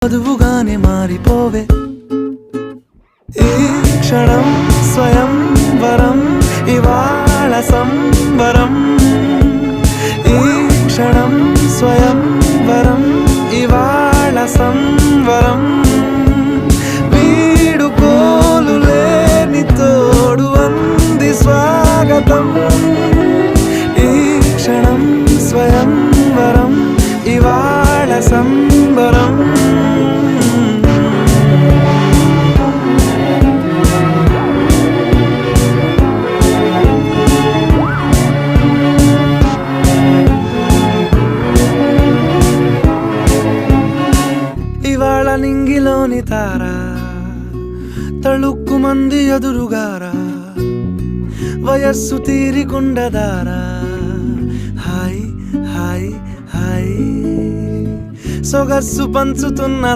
వధువుగానే మారిపోవే ఈ క్షణం స్వయం వరం ఇవాళ సంబరం ఈ క్షణం స్వయం వరం ఇవాళ సంవరం వీడుకోలు లేని తోడు అంది స్వాగతం ఈ క్షణం స్వయం వరం ఇవాళ సంబరం ఇవాళ నింగిలోని తారా తళుక్కు మంది ఎదురుగారా వయస్సు తీరికుండదారా హాయ్ హాయ్ హాయ్ సొగస్సు పంచుతున్న